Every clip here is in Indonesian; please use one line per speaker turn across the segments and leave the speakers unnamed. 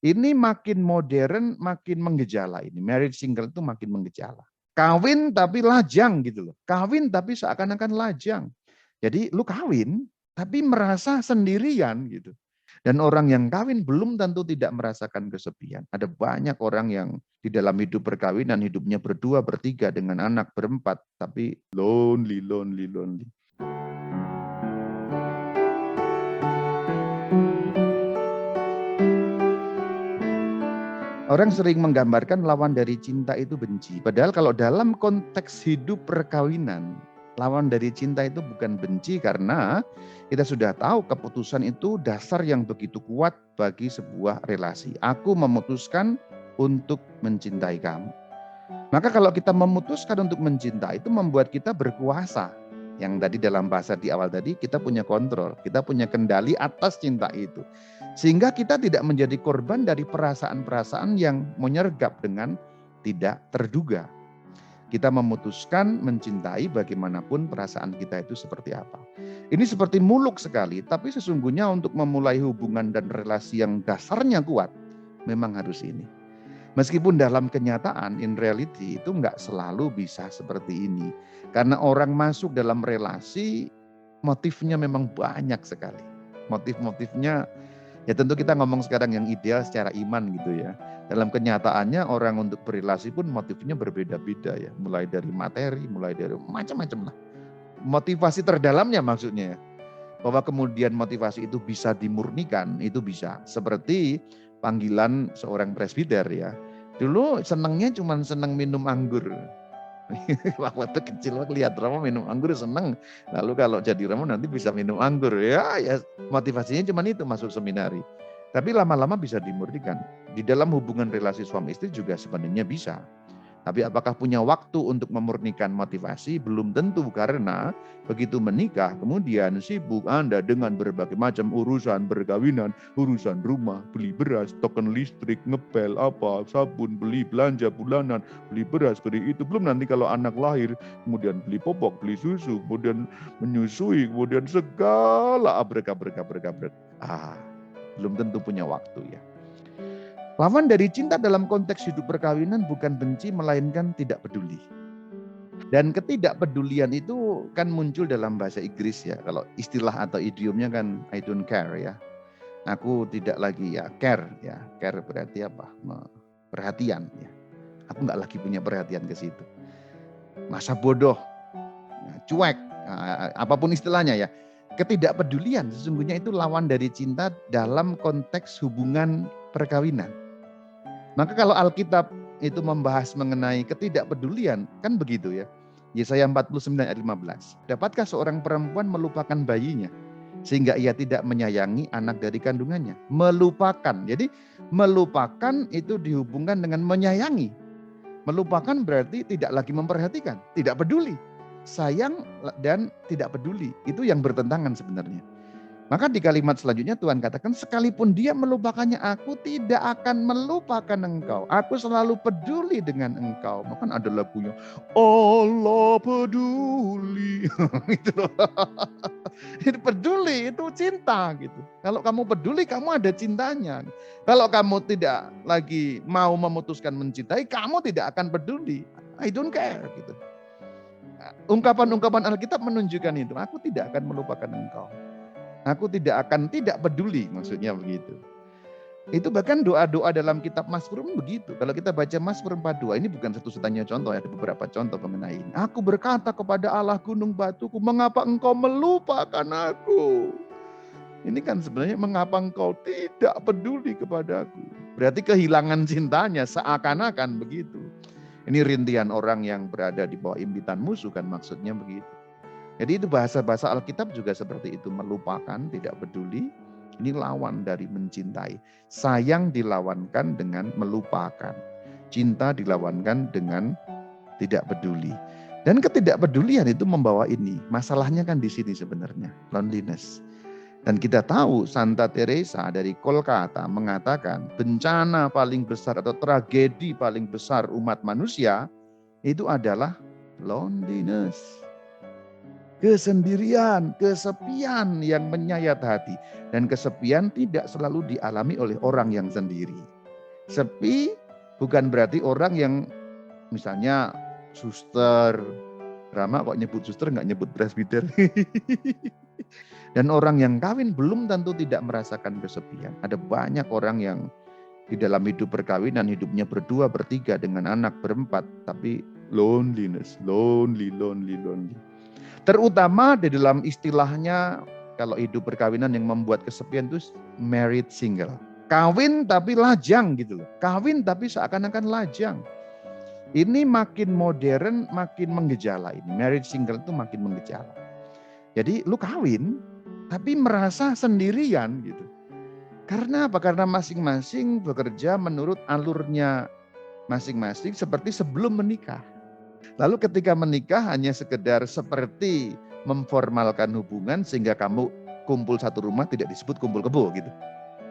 Ini makin modern, makin menggejala ini. Married single itu makin menggejala. Kawin tapi lajang gitu loh. Kawin tapi seakan-akan lajang. Jadi lu kawin tapi merasa sendirian gitu. Dan orang yang kawin belum tentu tidak merasakan kesepian. Ada banyak orang yang di dalam hidup perkawinan hidupnya berdua, bertiga dengan anak berempat, tapi lonely, lonely, lonely. Orang sering menggambarkan lawan dari cinta itu benci. Padahal kalau dalam konteks hidup perkawinan, lawan dari cinta itu bukan benci karena kita sudah tahu keputusan itu dasar yang begitu kuat bagi sebuah relasi. Aku memutuskan untuk mencintai kamu. Maka kalau kita memutuskan untuk mencinta itu membuat kita berkuasa. Yang tadi dalam bahasa di awal tadi kita punya kontrol, kita punya kendali atas cinta itu. Sehingga kita tidak menjadi korban dari perasaan-perasaan yang menyergap dengan tidak terduga. Kita memutuskan mencintai bagaimanapun perasaan kita itu seperti apa. Ini seperti muluk sekali, tapi sesungguhnya untuk memulai hubungan dan relasi yang dasarnya kuat, memang harus ini. Meskipun dalam kenyataan, in reality itu nggak selalu bisa seperti ini. Karena orang masuk dalam relasi, motifnya memang banyak sekali. Motif-motifnya, ya tentu kita ngomong sekarang yang ideal secara iman gitu ya. Dalam kenyataannya orang untuk berrelasi pun motifnya berbeda-beda ya. Mulai dari materi, mulai dari macam-macam lah. Motivasi terdalamnya maksudnya ya. Bahwa kemudian motivasi itu bisa dimurnikan, itu bisa. Seperti panggilan seorang presbiter ya. Dulu senangnya cuma senang minum anggur. Waktu kecil lihat Romo minum anggur senang. Lalu kalau jadi Romo nanti bisa minum anggur. Ya motivasinya cuma itu masuk seminari. Tapi lama-lama bisa dimurnikan. Di dalam hubungan relasi suami istri juga sebenarnya bisa. Tapi apakah punya waktu untuk memurnikan motivasi? Belum tentu karena begitu menikah kemudian sibuk Anda dengan berbagai macam urusan perkawinan, urusan rumah, beli beras, token listrik, ngepel, apa, sabun, beli belanja bulanan, beli beras, beli itu. Belum nanti kalau anak lahir, kemudian beli popok, beli susu, kemudian menyusui, kemudian segala abrek-abrek. Belum tentu punya waktu ya. Lawan dari cinta dalam konteks hidup perkawinan bukan benci, melainkan tidak peduli. Dan ketidakpedulian itu kan muncul dalam bahasa Inggris ya. Kalau istilah atau idiomnya kan I don't care ya. Aku tidak lagi ya care ya. Care berarti apa? Perhatian ya. Aku nggak lagi punya perhatian ke situ. Masa bodoh, cuek, apapun istilahnya ya. Ketidakpedulian sesungguhnya itu lawan dari cinta dalam konteks hubungan perkawinan. Maka kalau Alkitab itu membahas mengenai ketidakpedulian, kan begitu ya. Yesaya 49 ayat 15. Dapatkah seorang perempuan melupakan bayinya sehingga ia tidak menyayangi anak dari kandungannya? Melupakan. Jadi melupakan itu dihubungkan dengan menyayangi. Melupakan berarti tidak lagi memperhatikan, tidak peduli. Sayang dan tidak peduli, itu yang bertentangan sebenarnya. Maka di kalimat selanjutnya Tuhan katakan, sekalipun dia melupakannya, aku tidak akan melupakan engkau. Aku selalu peduli dengan engkau. Maka ada lagunya, Allah peduli. Gitu loh. Peduli itu cinta gitu. Kalau kamu peduli, kamu ada cintanya. Kalau kamu tidak lagi mau memutuskan mencintai, kamu tidak akan peduli. I don't care gitu. Ungkapan-ungkapan Alkitab menunjukkan itu. Aku tidak akan melupakan engkau. Aku tidak akan tidak peduli, maksudnya begitu. Itu bahkan doa-doa dalam kitab Mazmur begitu. Kalau kita baca Mazmur 42, ini bukan satu-satunya contoh, ada beberapa contoh mengenai ini. Aku berkata kepada Allah gunung batuku, mengapa engkau melupakan aku? Ini kan sebenarnya mengapa engkau tidak peduli kepadaku? Berarti kehilangan cintanya seakan-akan begitu. Ini rintihan orang yang berada di bawah impitan musuh kan maksudnya begitu. Jadi itu bahasa-bahasa Alkitab juga seperti itu. Melupakan, tidak peduli. Ini lawan dari mencintai. Sayang dilawankan dengan melupakan. Cinta dilawankan dengan tidak peduli. Dan ketidakpedulian itu membawa ini. Masalahnya kan di sini sebenarnya. Loneliness. Dan kita tahu Santa Teresa dari Kolkata mengatakan bencana paling besar atau tragedi paling besar umat manusia itu adalah loneliness. Kesendirian, kesepian yang menyayat hati. Dan kesepian tidak selalu dialami oleh orang yang sendiri. Sepi bukan berarti orang yang misalnya suster, Rama kok nyebut suster nggak nyebut presbiter. Dan orang yang kawin belum tentu tidak merasakan kesepian. Ada banyak orang yang di dalam hidup perkawinan, hidupnya berdua, bertiga, dengan anak, berempat, tapi loneliness, lonely. Terutama di dalam istilahnya, kalau hidup perkawinan yang membuat kesepian itu married single. Kawin tapi lajang gitu loh. Kawin tapi seakan-akan lajang. Ini makin modern, makin menggejala ini. Married single itu makin menggejala. Jadi lu kawin, tapi merasa sendirian gitu. Karena apa? Karena masing-masing bekerja menurut alurnya masing-masing seperti sebelum menikah. Lalu ketika menikah hanya sekedar seperti memformalkan hubungan sehingga kamu kumpul satu rumah tidak disebut kumpul kebo gitu.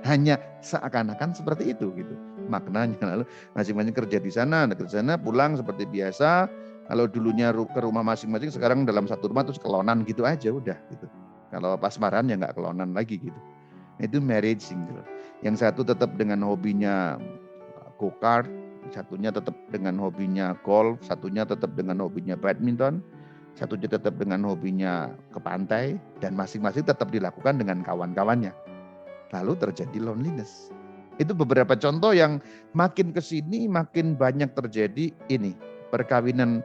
Hanya seakan-akan seperti itu gitu. Maknanya lalu masing-masing kerja di sana pulang seperti biasa. Kalau dulunya ke rumah masing-masing sekarang dalam satu rumah terus kelonan gitu aja udah gitu. Kalau pas marahan ya nggak kelonan lagi gitu. Itu marriage single. Yang satu tetap dengan hobinya go-kart, satunya tetap dengan hobinya golf, satunya tetap dengan hobinya badminton, satunya tetap dengan hobinya ke pantai, dan masing-masing tetap dilakukan dengan kawan-kawannya. Lalu terjadi loneliness. Itu beberapa contoh yang makin ke sini makin banyak terjadi ini. Perkawinan,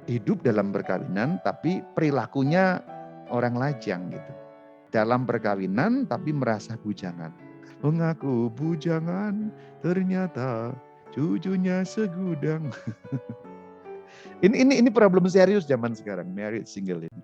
hidup dalam perkawinan tapi perilakunya orang lajang gitu. Dalam perkawinan tapi merasa bujangan. Mengaku bujangan, ternyata cucunya segudang. Ini problem serius zaman sekarang, married single ini.